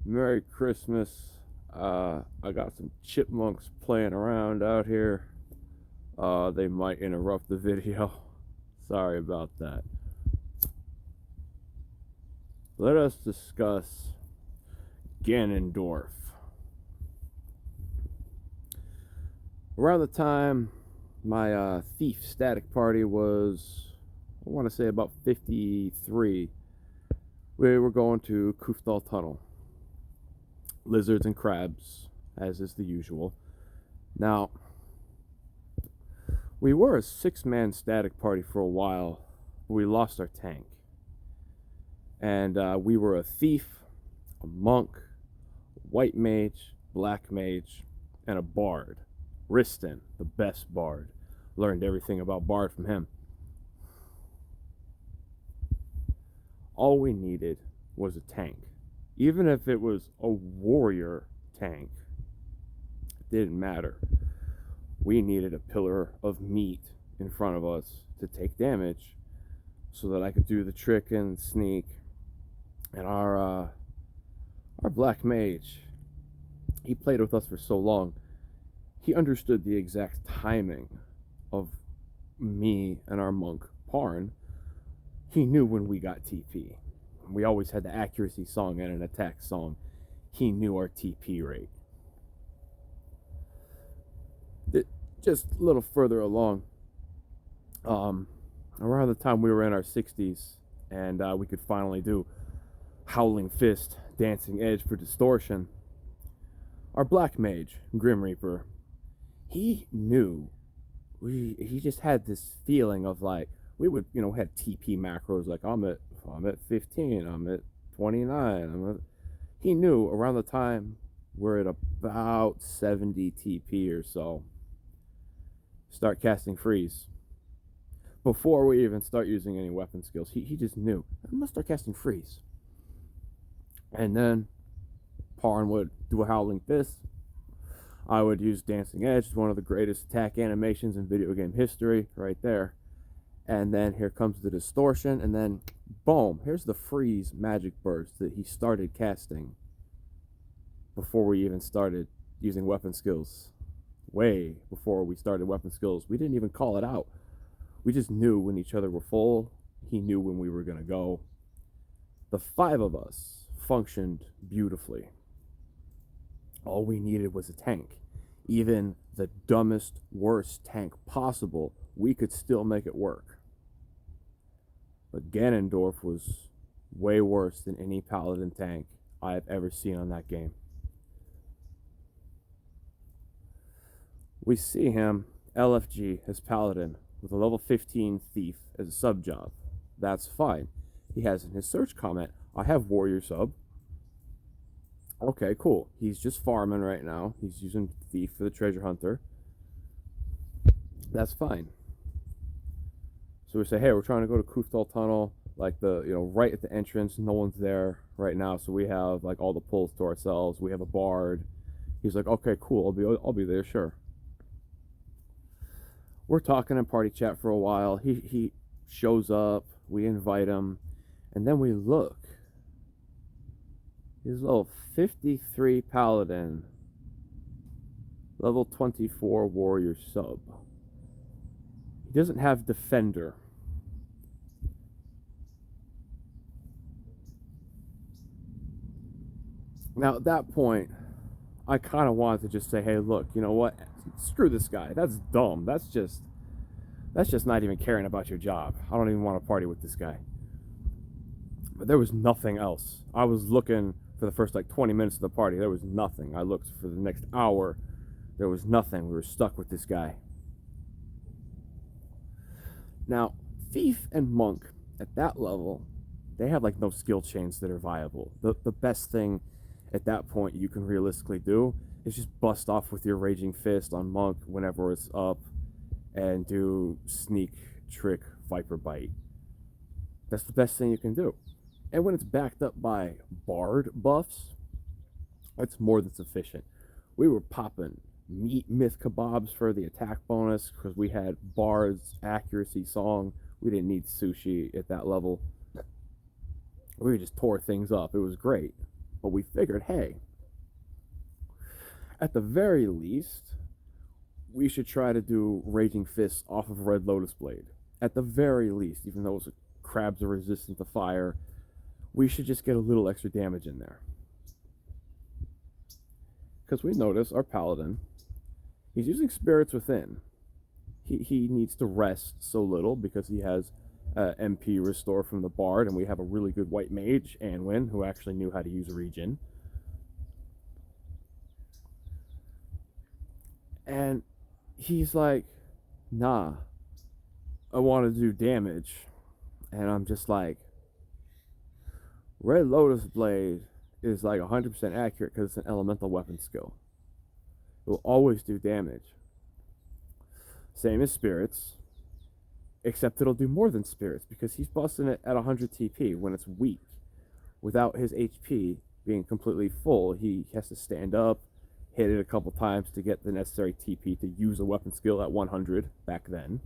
Merry Christmas. I got some chipmunks playing around out here. They might interrupt the video. Sorry about that. Let us discuss Ganondorf. Around the time my thief static party was, I want to say about 53, we were going to Kufdal Tunnel. Lizards and crabs, as is the usual. Now, we were a 6-man static party for a while. We lost our tank. And we were a thief, a monk, white mage, black mage, and a bard. Riston, the best bard. Learned everything about bard from him. All we needed was a tank. Even if it was a warrior tank, it didn't matter. We needed a pillar of meat in front of us to take damage so that I could do the trick and sneak. And our black mage, he played with us for so long, he understood the exact timing of me and our monk Parn. He knew when we got TP. We always had the accuracy song and an attack song. He knew our TP rate. Just a little further along, around the time we were in our 60s and we could finally do Howling Fist, Dancing Edge for distortion, our black mage, Grim Reaper, he knew. He just had this feeling of like, we would, have TP macros like I'm at 15, I'm at 29. He knew around the time we're at about 70 TP or so, start casting freeze. Before we even start using any weapon skills, he just knew, I must start casting freeze. And then Parn would do a Howling Fist. I would use Dancing Edge, one of the greatest attack animations in video game history, right there. And then here comes the distortion, and then boom, here's the freeze magic burst that he started casting before we even started using weapon skills. Way before we started weapon skills. We didn't even call it out. We just knew when each other were full. He knew when we were going to go. The 5 of us functioned beautifully. All we needed was a tank. Even the dumbest, worst tank possible, we could still make it work. But Ganondorf was way worse than any paladin tank I've ever seen on that game. We see him, LFG, as paladin, with a level 15 thief as a sub job. That's fine. He has in his search comment, I have warrior sub. Okay, cool. He's just farming right now. He's using thief for the treasure hunter. That's fine. So we say, hey, we're trying to go to Kufdal Tunnel, like right at the entrance. No one's there right now, so we have like all the pulls to ourselves. We have a bard. He's like, okay, cool. I'll be there, sure. We're talking in party chat for a while. He shows up. We invite him, and then we look. He's level 53 paladin, level 24 warrior sub. He doesn't have defender. Now at that point, I kind of wanted to just say, hey, look, you know what? Screw this guy. That's dumb. That's just not even caring about your job. I don't even want to party with this guy. But there was nothing else. I was looking for the first 20 minutes of the party. There was nothing. I looked for the next hour. There was nothing. We were stuck with this guy. Now, thief and monk at that level, they have no skill chains that are viable. The best thing at that point you can realistically do is just bust off with your raging fist on monk whenever it's up and do sneak, trick, viper bite. That's the best thing you can do. And when it's backed up by bard buffs, it's more than sufficient. We were popping meat myth kebabs for the attack bonus because we had bard's accuracy song. We didn't need sushi at that level. We just tore things up. It was great. But we figured, hey, at the very least, we should try to do Raging Fists off of Red Lotus Blade. At the very least, even though crabs are resistant to fire, we should just get a little extra damage in there. Because we notice our paladin, he's using Spirits Within. He needs to rest so little because he has MP restore from the bard, and we have a really good white mage, Anwin, who actually knew how to use regen. And he's like, nah, I want to do damage. And I'm just like, Red Lotus Blade is like 100% accurate because it's an elemental weapon skill. It will always do damage. Same as Spirits, except it'll do more than Spirits because he's busting it at 100 TP when it's weak. Without his HP being completely full, he has to stand up, hit it a couple times to get the necessary TP to use a weapon skill at 100 back then.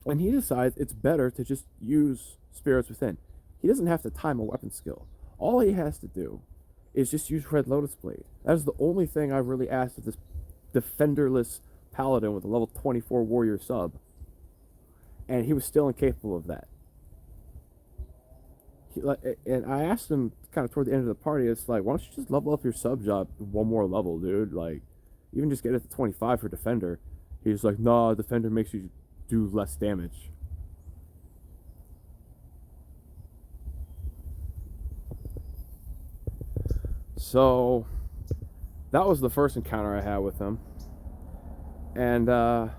And he decides it's better to just use Spirits Within. He doesn't have to time a weapon skill. All he has to do is just use Red Lotus Blade. That is the only thing I really asked of this defenderless paladin with a level 24 warrior sub. And he was still incapable of that. And I asked him kind of toward the end of the party, it's like, why don't you just level up your sub job one more level, dude? Like, even just get it to 25 for defender. He's like, nah, defender makes you do less damage. So that was the first encounter I had with him. And a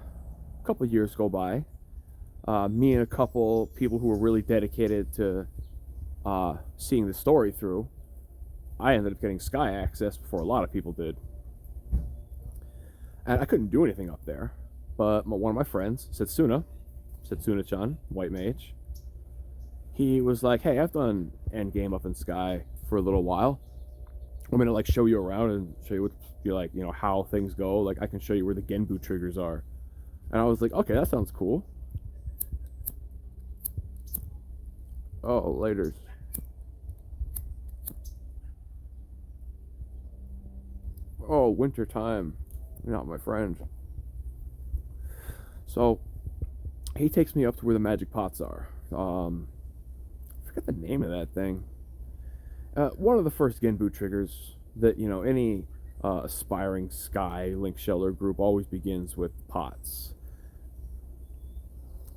couple years go by. Me and a couple people who were really dedicated to seeing the story through, I ended up getting sky access before a lot of people did. And I couldn't do anything up there. But one of my friends, Setsuna-chan, white mage, he was like, hey, I've done endgame up in sky for a little while. I'm going to like show you around and show you how things go. Like, I can show you where the Genbu triggers are. And I was like, okay, that sounds cool. Oh, laters. Oh, winter time. You're not my friend. So he takes me up to where the magic pots are. I forget the name of that thing. One of the first Genbu triggers that, any aspiring Sky Link Sheller group always begins with pots.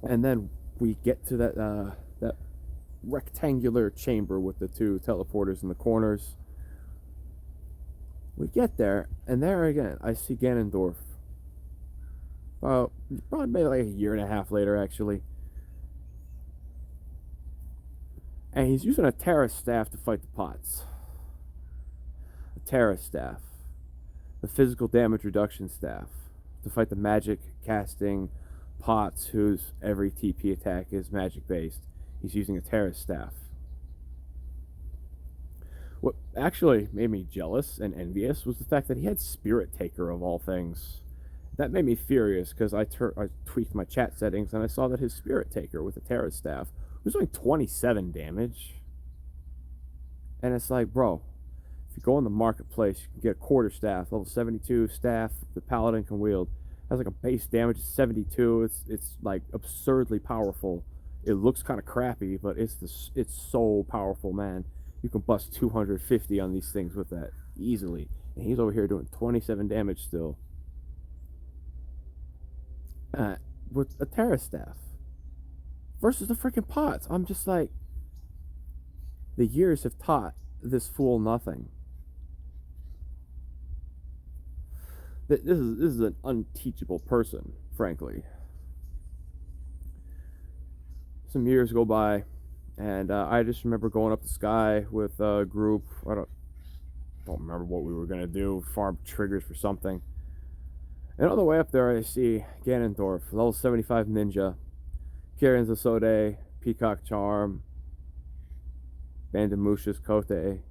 And then we get to that rectangular chamber with the two teleporters in the corners. We get there, and there again, I see Ganondorf. Probably maybe like a year and a half later, actually. And he's using a Terra staff to fight the pots. A Terra staff. The physical damage reduction staff. To fight the magic casting pots whose every TP attack is magic based. He's using a Terra staff. What actually made me jealous and envious was the fact that he had Spirit Taker of all things. That made me furious because I tweaked my chat settings and I saw that his Spirit Taker with the Terra staff was doing 27 damage. And it's like, bro, if you go in the marketplace, you can get a quarter staff, level 72 staff the paladin can wield. It has like a base damage of 72. It's like absurdly powerful. It looks kind of crappy, but it's so powerful, man. You can bust 250 on these things with that easily. And he's over here doing 27 damage still. With a Terra staff. Versus the freaking pots. I'm just like, the years have taught this fool nothing. This is an unteachable person, frankly. Some years go by, and I just remember going up the sky with a group. I don't remember what we were gonna do. Farm triggers for something. And on the way up there, I see Ganondorf, level 75 ninja, Kirin Zasode, Peacock Charm, Bandamusha's Kote. And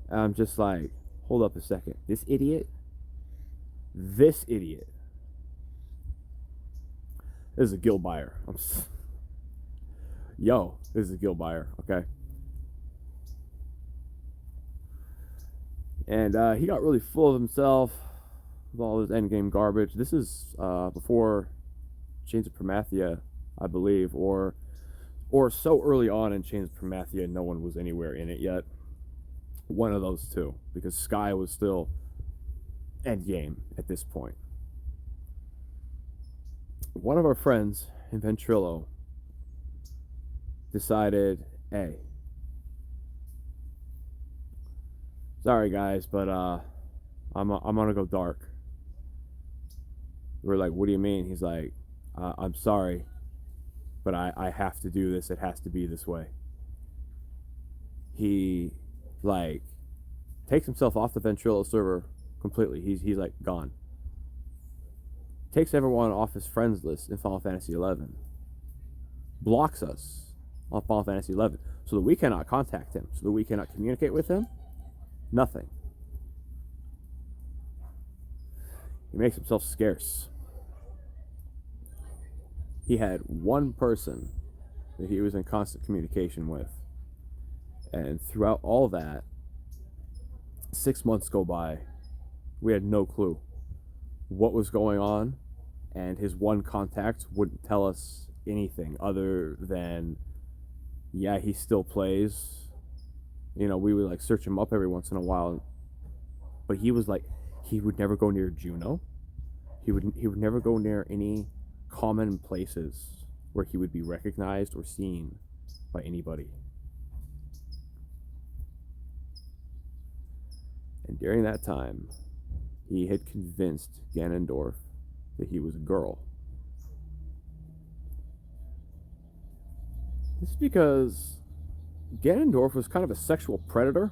I'm just like, hold up a second. This idiot? This is a guild buyer. Yo, this is a guild buyer, okay? And he got really full of himself with all his endgame garbage. This is before Chains of Promathia, I believe, or so early on in Chains of Promathia, no one was anywhere in it yet. One of those two, because Sky was still endgame at this point. One of our friends in Ventrilo decided, hey, sorry guys, but I'm gonna go dark. We're like, what do you mean? He's like, I'm sorry, but I have to do this. It has to be this way. He like takes himself off the Ventrilo server completely. He's like gone. Takes everyone off his friends list in Final Fantasy XI. Blocks us on Final Fantasy XI so that we cannot contact him, so that we cannot communicate with him. Nothing. He makes himself scarce. He had one person that he was in constant communication with. And throughout all that, 6 months go by. We had no clue what was going on, and his one contact wouldn't tell us anything other than, yeah, he still plays. You know, we would like search him up every once in a while, but he was like, he would never go near Juno. He would never go near any common places where he would be recognized or seen by anybody. And during that time, he had convinced Ganondorf that he was a girl. This is because Ganondorf was kind of a sexual predator.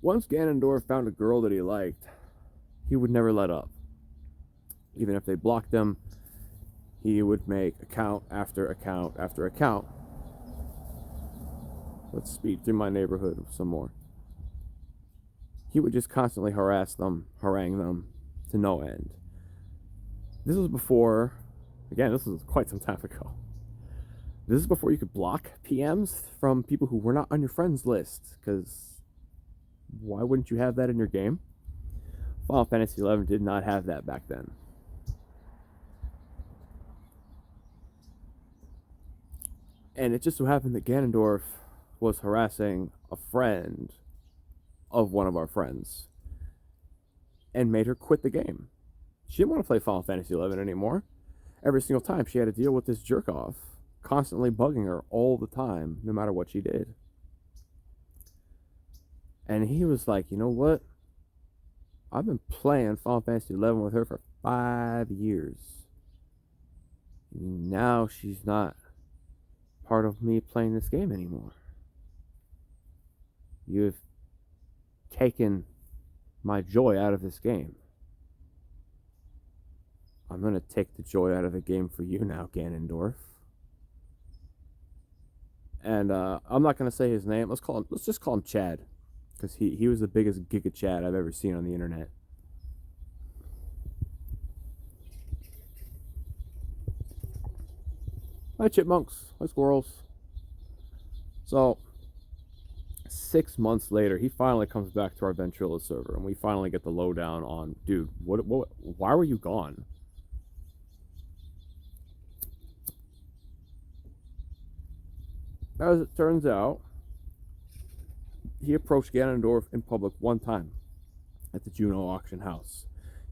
Once Ganondorf found a girl that he liked, he would never let up. Even if they blocked him, he would make account after account after account. Let's speed through my neighborhood some more. He would just constantly harass them, harangue them to no end. This was before, again, this was quite some time ago. This is before you could block PMs from people who were not on your friends list, because why wouldn't you have that in your game? Final Fantasy XI did not have that back then. And it just so happened that Ganondorf was harassing a friend of one of our friends and made her quit the game. She didn't want to play Final Fantasy XI anymore. Every single time she had to deal with this jerk off, constantly bugging her all the time, no matter what she did. And he was like, you know what? I've been playing Final Fantasy XI with her for 5 years. Now she's not part of me playing this game anymore. You've taken my joy out of this game. I'm going to take the joy out of the game for you now, Ganondorf. And I'm not going to say his name. Let's just call him Chad, because he was the biggest Giga Chad I've ever seen on the internet. Hi, chipmunks. Hi, squirrels. So, 6 months later, he finally comes back to our Ventrilo server, and we finally get the lowdown on, dude, why were you gone? As it turns out, he approached Ganondorf in public one time at the Juno auction house.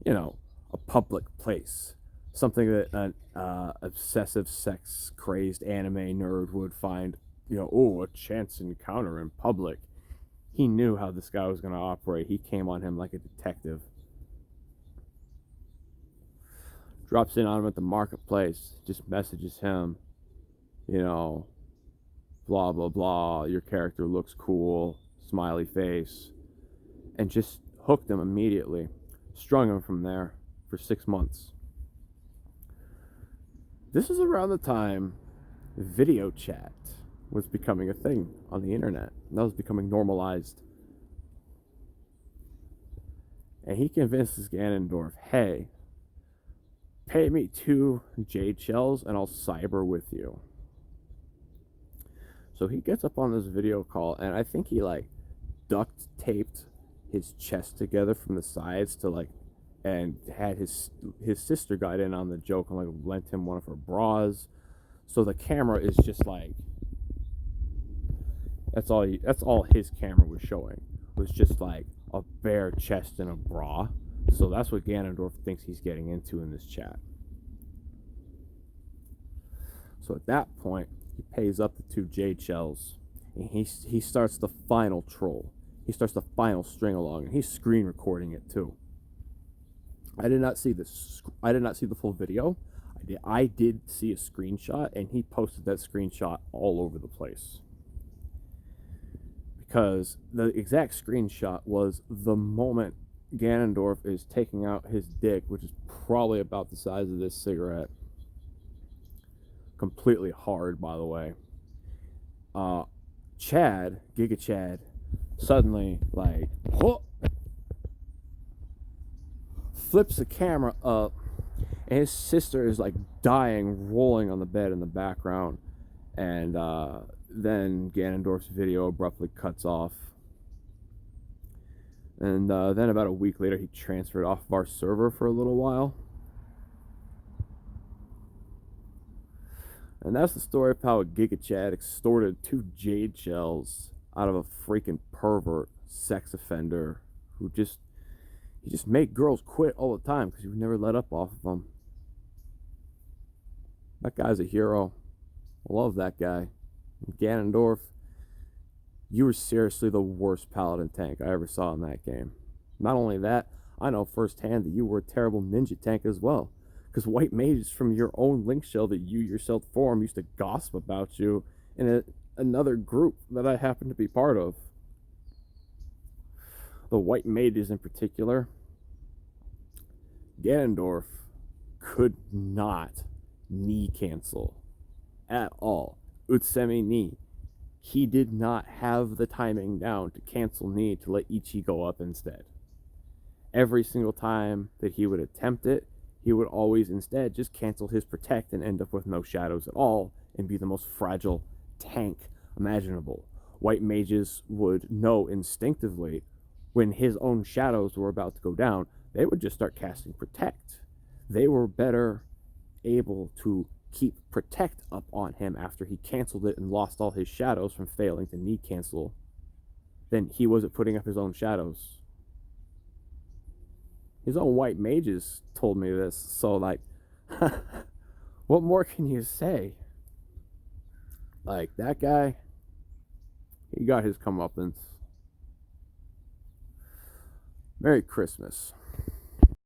You know, a public place. Something that an obsessive sex-crazed anime nerd would find, you know, oh, a chance encounter in public. He knew how this guy was going to operate. He came on him like a detective. Drops in on him at the marketplace, just messages him, you know, blah, blah, blah, your character looks cool, smiley face, and just hooked him immediately. Strung him from there for 6 months. This is around the time video chat was becoming a thing on the internet. That was becoming normalized. And he convinces Ganondorf, hey, pay me 2 jade shells and I'll cyber with you. So he gets up on this video call, and I think he like duct taped his chest together from the sides to like, and had his sister got in on the joke and like lent him one of her bras. So the camera is just like, that's all his camera was showing, was just like a bare chest and a bra. So that's what Ganondorf thinks he's getting into in this chat. So at that point, he pays up the 2 jade shells, and he starts the final troll. He starts the final string along, and he's screen recording it too. I did not see this. I did not see the full video. I did see a screenshot, and he posted that screenshot all over the place. Because the exact screenshot was the moment Ganondorf is taking out his dick, which is probably about the size of this cigarette. Completely hard, by the way. Chad, Giga Chad, suddenly, like, whoa, flips the camera up, and his sister is like dying, rolling on the bed in the background. And then Ganondorf's video abruptly cuts off. And then about a week later, he transferred off of our server for a little while. And that's the story of how a Giga Chad extorted 2 jade shells out of a freaking pervert sex offender who just made girls quit all the time because he would never let up off of them. That guy's a hero. I love that guy. Ganondorf, you were seriously the worst paladin tank I ever saw in that game. Not only that, I know firsthand that you were a terrible ninja tank as well. Because white mages from your own link shell that you yourself formed used to gossip about you in another group that I happen to be part of. The white mages in particular, Ganondorf could not knee cancel at all. Utsemi knee. He did not have the timing down to cancel knee to let Ichi go up instead. Every single time that he would attempt it, he would always instead just cancel his protect and end up with no shadows at all and be the most fragile tank imaginable. White mages would know instinctively when his own shadows were about to go down, they would just start casting protect. They were better able to keep protect up on him after he canceled it and lost all his shadows from failing to knee cancel than he was at putting up his own shadows. His own white mages told me this, so like, what more can you say? Like, that guy, he got his comeuppance. Merry Christmas.